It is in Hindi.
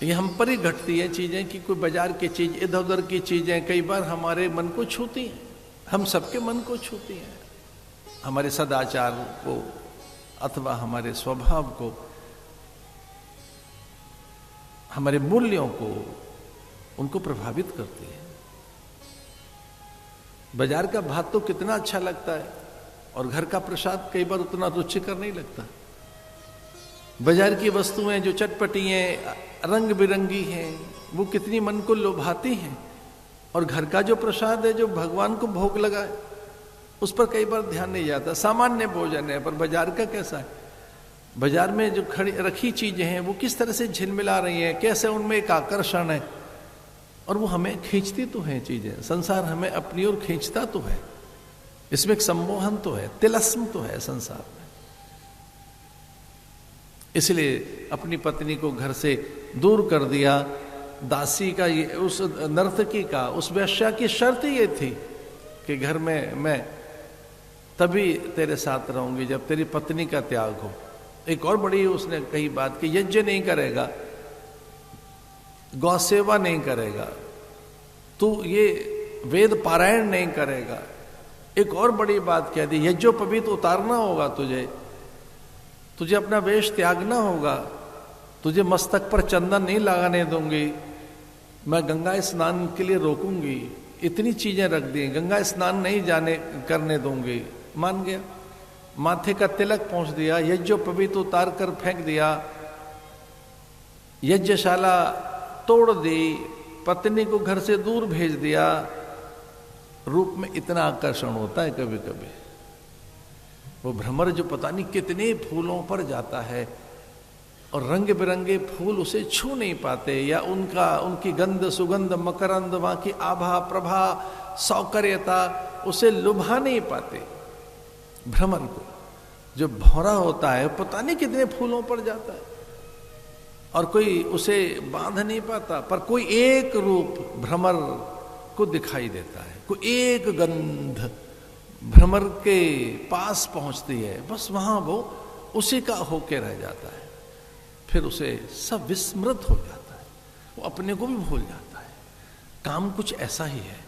ये हम पर ही घटती है चीजें कि कोई बाजार की चीज, इधर उधर की चीजें कई बार हमारे मन को छूती हैं, हम सबके मन को छूती हैं, हमारे सदाचार को अथवा हमारे स्वभाव को, हमारे मूल्यों को, उनको प्रभावित करती है। बाजार का भात तो कितना अच्छा लगता है और घर का प्रसाद कई बार उतना रुचिकर नहीं लगता। बाजार की वस्तुएं जो चटपटी हैं, रंग बिरंगी हैं, वो कितनी मन को लुभाती हैं, और घर का जो प्रसाद है, जो भगवान को भोग लगा है, उस पर कई बार ध्यान नहीं जाता। सामान्य भोजन है, पर बाजार का कैसा है? बाजार में जो खड़ी रखी चीजें हैं वो किस तरह से झिलमिला रही हैं, कैसे उनमें एक आकर्षण है, और वो हमें खींचती तो है चीजें। संसार हमें अपनी ओर खींचता तो है, इसमें एक सम्मोहन तो है, तिलस्म तो है संसार में। इसलिए अपनी पत्नी को घर से दूर कर दिया। दासी का ये, उस नर्तकी का, उस वेश्या की शर्त ये थी कि घर में मैं तभी तेरे साथ रहूंगी जब तेरी पत्नी का त्याग हो। एक और बड़ी उसने कही बात कि यज्ञ नहीं करेगा, गौ सेवा नहीं करेगा, तू ये वेद पारायण नहीं करेगा। एक और बड़ी बात कह दी, यज्ञोपवीत उतारना होगा तुझे, तुझे अपना वेश त्यागना होगा, तुझे मस्तक पर चंदन नहीं लगाने दूंगी, मैं गंगा स्नान के लिए रोकूंगी। इतनी चीजें रख दी, गंगा स्नान नहीं जाने करने दूंगी। मान गया, माथे का तिलक पहुंच दिया, यज्ञोपवीत उतार कर फेंक दिया, यज्ञशाला तोड़ दी, पत्नी को घर से दूर भेज दिया। रूप में इतना आकर्षण होता है कभी कभी, वो भ्रमर जो पता नहीं कितने फूलों पर जाता है और रंग बिरंगे फूल उसे छू नहीं पाते, या उनकी गंध सुगंध मकरंद, वहां की आभा प्रभा सौकर्यता उसे लुभा नहीं पाते। भ्रमर को जो भौरा होता है पता नहीं कितने फूलों पर जाता है और कोई उसे बांध नहीं पाता, पर कोई एक रूप भ्रमर को दिखाई देता है, कोई एक गंध भ्रमर के पास पहुंचती है, बस वहां वो उसी का होके रह जाता है। फिर उसे सब विस्मृत हो जाता है, वो अपने को भी भूल जाता है। काम कुछ ऐसा ही है।